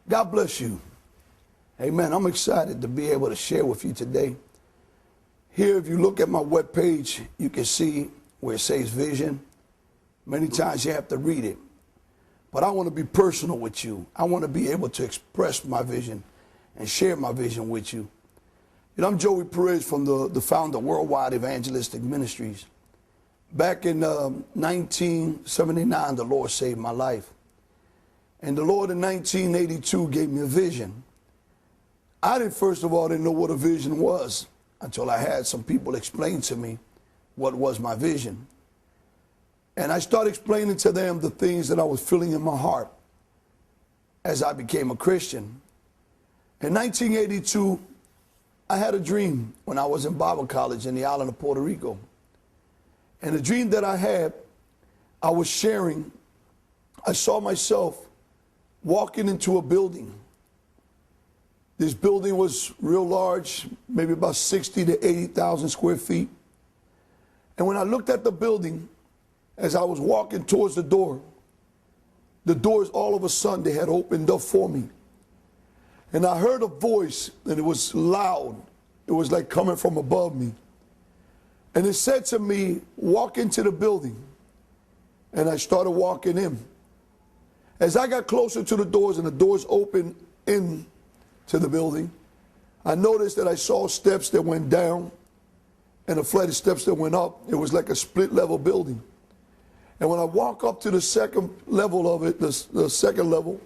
God bless you. Amen. I'm excited to be able to share with you today. Here, if you look at my webpage, you can see where it says vision. Many times you have to read it. But I want to be personal with you. I want to be able to express my vision and share my vision with you. You know, I'm Joey Perez from the founder of Worldwide Evangelistic Ministries. Back in 1979, the Lord saved my life. And the Lord in 1982 gave me a vision. I first of all didn't know what a vision was until I had some people explain to me what was my vision. And I started explaining to them the things that I was feeling in my heart as I became a Christian. In 1982, I had a dream when I was in Bible college in the island of Puerto Rico. And the dream that I had, I was sharing, I saw myself walking into a building. This building was real large, maybe about 60 to 80,000 square feet. And when I looked at the building, as I was walking towards the doors all of a sudden, they had opened up for me. And I heard a voice, and it was loud. It was like coming from above me. And it said to me, walk into the building. And I started walking in. As I got closer to the doors and the doors opened in to the building, I noticed that I saw steps that went down and a flight of steps that went up. It was like a split level building. And when I walk up to the second level of it, the second level,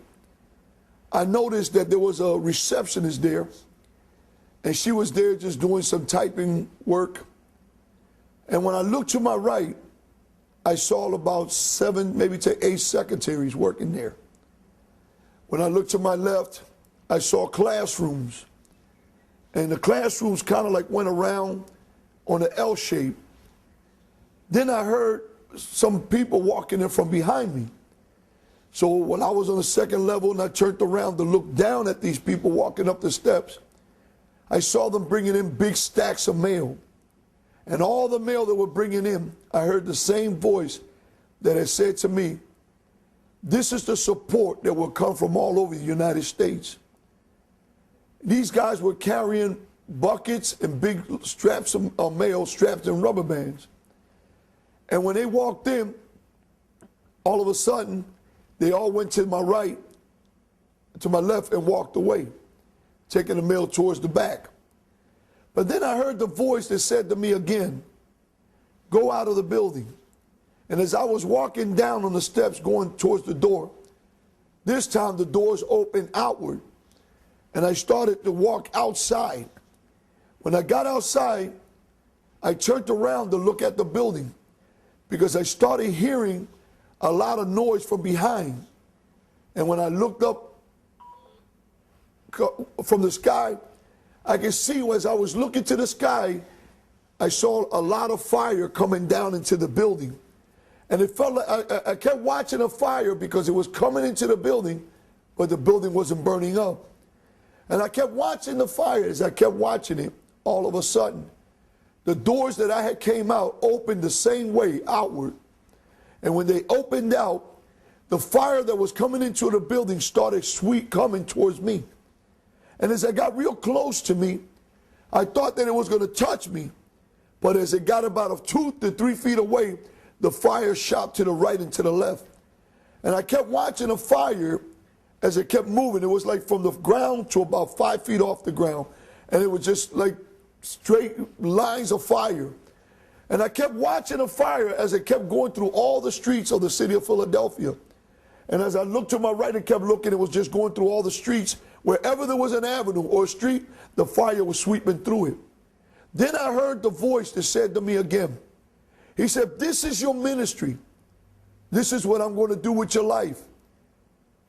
I noticed that there was a receptionist there, and she was there just doing some typing work. And when I looked to my right, I saw about 7, maybe to 8 secretaries working there. When I looked to my left, I saw classrooms. And the classrooms kind of like went around on an L shape. Then I heard some people walking in from behind me. So when I was on the second level and I turned around to look down at these people walking up the steps, I saw them bringing in big stacks of mail. And all the mail that were bringing in, I heard the same voice that had said to me, this is the support that will come from all over the United States. These guys were carrying buckets and big straps of mail strapped in rubber bands. And when they walked in, all of a sudden, they all went to my right, to my left, and walked away, taking the mail towards the back. But then I heard the voice that said to me again, go out of the building. And as I was walking down on the steps going towards the door, this time the doors opened outward. And I started to walk outside. When I got outside, I turned around to look at the building because I started hearing a lot of noise from behind. And when I looked up from the sky, I could see as I was looking to the sky, I saw a lot of fire coming down into the building. And it felt like I kept watching the fire because it was coming into the building, but the building wasn't burning up. And I kept watching the fire. As I kept watching it, all of a sudden, the doors that I had came out opened the same way outward. And when they opened out, the fire that was coming into the building started coming towards me. And as I got real close to me, I thought that it was going to touch me. But as it got about 2 to 3 feet away, the fire shot to the right and to the left. And I kept watching the fire as it kept moving. It was like from the ground to about 5 feet off the ground. And it was just like straight lines of fire. And I kept watching the fire as it kept going through all the streets of the city of Philadelphia. And as I looked to my right and kept looking, it was just going through all the streets. Wherever there was an avenue or a street, the fire was sweeping through it. Then I heard the voice that said to me again, he said, this is your ministry. This is what I'm going to do with your life.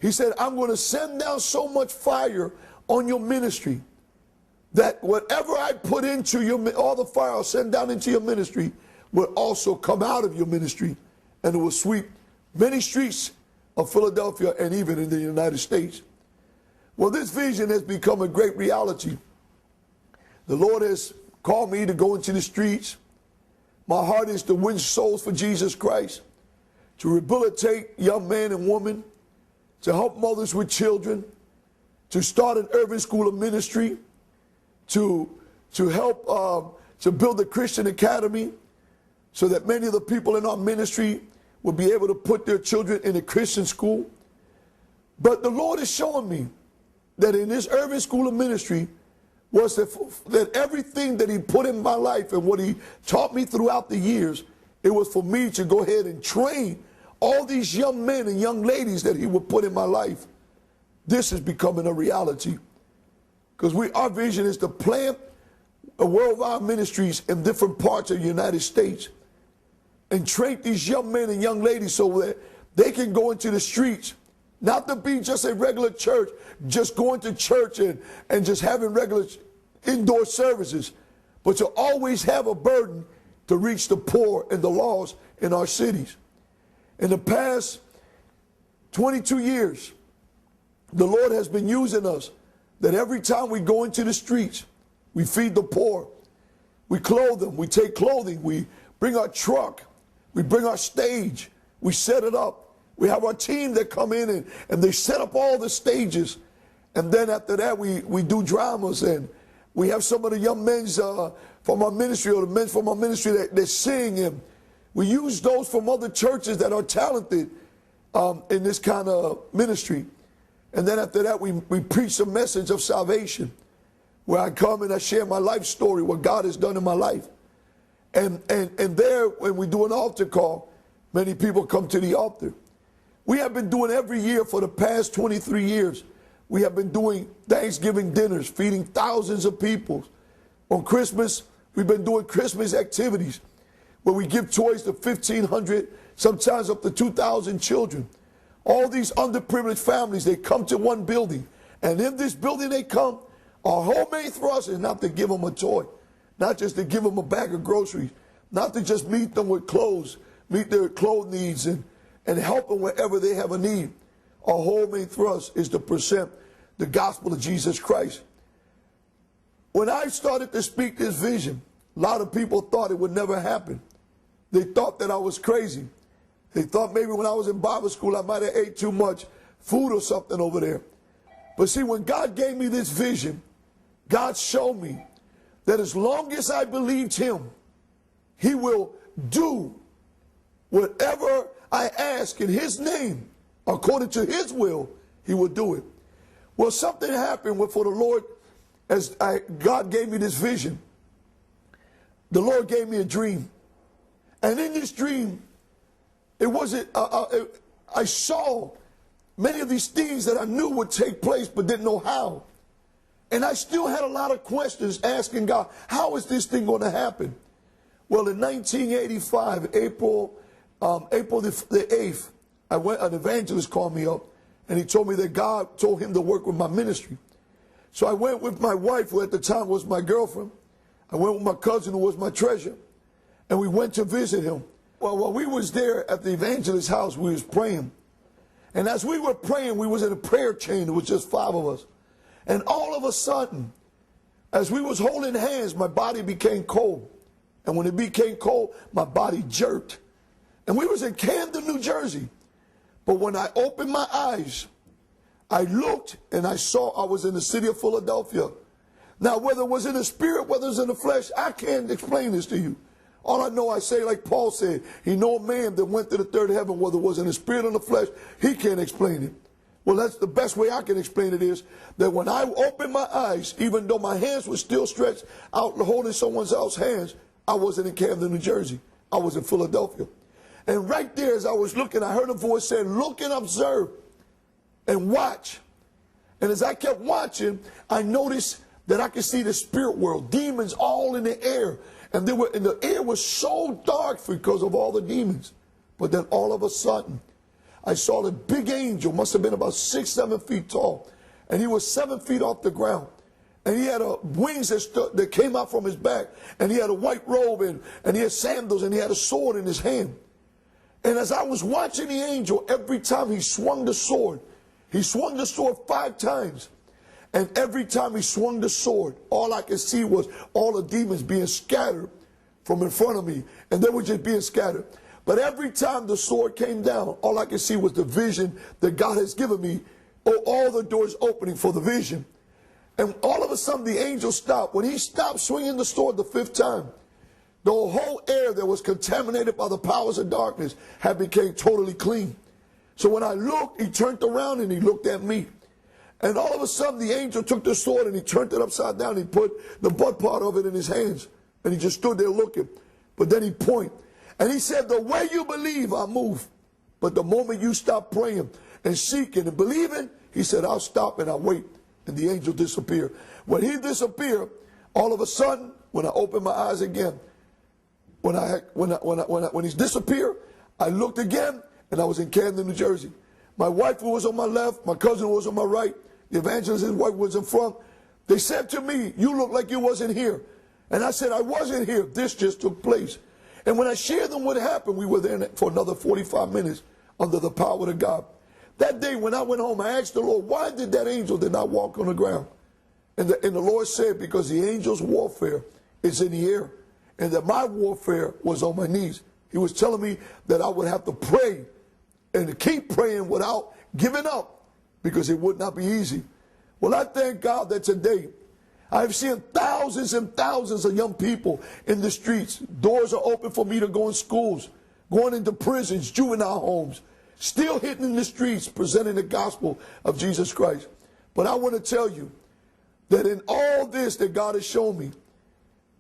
He said, I'm going to send down so much fire on your ministry that whatever I put into all the fire I'll send down into your ministry will also come out of your ministry, and it will sweep many streets of Philadelphia and even in the United States. Well, this vision has become a great reality. The Lord has called me to go into the streets. My heart is to win souls for Jesus Christ, to rehabilitate young men and women, to help mothers with children, to start an urban school of ministry, to help to build a Christian academy so that many of the people in our ministry will be able to put their children in a Christian school. But the Lord is showing me that in this urban school of ministry was that everything that he put in my life and what he taught me throughout the years, it was for me to go ahead and train all these young men and young ladies that he would put in my life. This is becoming a reality. Because our vision is to plant a worldwide ministries in different parts of the United States and train these young men and young ladies so that they can go into the streets, not to be just a regular church, just going to church and just having regular indoor services, but to always have a burden to reach the poor and the lost in our cities. In the past 22 years, the Lord has been using us that every time we go into the streets, we feed the poor, we clothe them, we take clothing, we bring our truck, we bring our stage, we set it up. We have our team that come in and they set up all the stages. And then after that, we do dramas, and we have some of the young men from our ministry, or the men from our ministry that sing. And we use those from other churches that are talented in this kind of ministry. And then after that, we preach a message of salvation, where I come and I share my life story, what God has done in my life. And there, when we do an altar call, many people come to the altar. We have been doing every year for the past 23 years. We have been doing Thanksgiving dinners, feeding thousands of people. On Christmas, we've been doing Christmas activities where we give toys to 1,500, sometimes up to 2,000 children. All these underprivileged families, they come to one building. And in this building they come, our whole main thrust is not to give them a toy, not just to give them a bag of groceries, not to just meet them with clothes, meet their clothes needs and help them wherever they have a need. Our whole main thrust is to present the gospel of Jesus Christ. When I started to speak this vision, a lot of people thought it would never happen. They thought that I was crazy. They thought maybe when I was in Bible school I might have ate too much food or something over there. But see, when God gave me this vision, God showed me that as long as I believed him, he will do whatever I ask in his name, according to his will, he will do it. Well, something happened for the Lord as God gave me this vision. The Lord gave me a dream. And in this dream, I saw many of these things that I knew would take place but didn't know how. And I still had a lot of questions asking God, how is this thing going to happen? Well, in 1985, April the 8th, an evangelist called me up, and he told me that God told him to work with my ministry. So I went with my wife, who at the time was my girlfriend. I went with my cousin, who was my treasure, and we went to visit him. Well, while we was there at the evangelist's house, we was praying. And as we were praying, we was in a prayer chain. It was just 5 of us. And all of a sudden, as we was holding hands, my body became cold. And when it became cold, my body jerked. And we was in Camden, New Jersey. But when I opened my eyes, I looked and I saw I was in the city of Philadelphia. Now, whether it was in the spirit, whether it was in the flesh, I can't explain this to you. All I know, I say like Paul said, he know a man that went to the third heaven, whether it was in the spirit or the flesh, he can't explain it. Well, that's the best way I can explain it, is that when I opened my eyes, even though my hands were still stretched out holding someone else's hands, I wasn't in Camden, New Jersey. I was in Philadelphia. And right there, as I was looking, I heard a voice saying, look and observe and watch. And as I kept watching, I noticed that I could see the spirit world, demons all in the air. And the air was so dark because of all the demons. But then all of a sudden, I saw the big angel, must have been about 6, 7 feet tall. And he was 7 feet off the ground. And he had wings that came out from his back. And he had a white robe and he had sandals and he had a sword in his hand. And as I was watching the angel, every time he swung the sword 5 times. And every time he swung the sword, all I could see was all the demons being scattered from in front of me. And they were just being scattered. But every time the sword came down, all I could see was the vision that God has given me all the doors opening for the vision. And all of a sudden the angel stopped. When he stopped swinging the sword the 5th time, the whole air that was contaminated by the powers of darkness had become totally clean. So when I looked, he turned around and he looked at me. And all of a sudden the angel took the sword and he turned it upside down. He put the butt part of it in his hands. And he just stood there looking. But then he pointed. And he said, the way you believe, I move. But the moment you stop praying and seeking and believing, he said, I'll stop and I'll wait. And the angel disappeared. When he disappeared, all of a sudden, when I opened my eyes again, when he's disappeared, I looked again and I was in Camden, New Jersey. My wife was on my left, my cousin was on my right, the evangelist, his wife, was in front. They said to me, you look like you wasn't here. And I said, I wasn't here. This just took place. And when I shared them what happened, we were there for another 45 minutes under the power of God. That day when I went home, I asked the Lord, why did that angel did not walk on the ground? And the Lord said, because the angel's warfare is in the air, and that my warfare was on my knees. He was telling me that I would have to pray and keep praying without giving up, because it would not be easy. Well, I thank God that today I've seen thousands and thousands of young people in the streets. Doors are open for me to go in schools, going into prisons, juvenile homes, still hitting in the streets, presenting the gospel of Jesus Christ. But I want to tell you that in all this that God has shown me,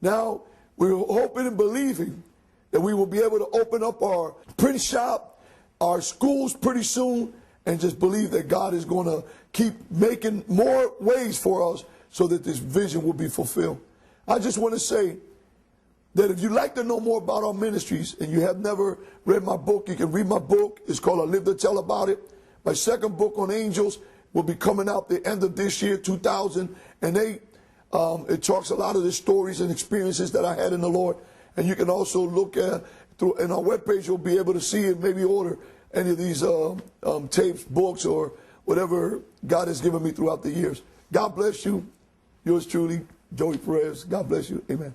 now we're hoping and believing that we will be able to open up our print shop, our schools pretty soon, and just believe that God is going to keep making more ways for us so that this vision will be fulfilled. I just want to say that if you'd like to know more about our ministries and you have never read my book, you can read my book. It's called I Live to Tell About It. My second book on angels will be coming out the end of this year, 2008. It talks a lot of the stories and experiences that I had in the Lord. And you can also look at, in our webpage, you'll be able to see and maybe order any of these tapes, books, or whatever God has given me throughout the years. God bless you. Yours truly, Joey Perez. God bless you. Amen.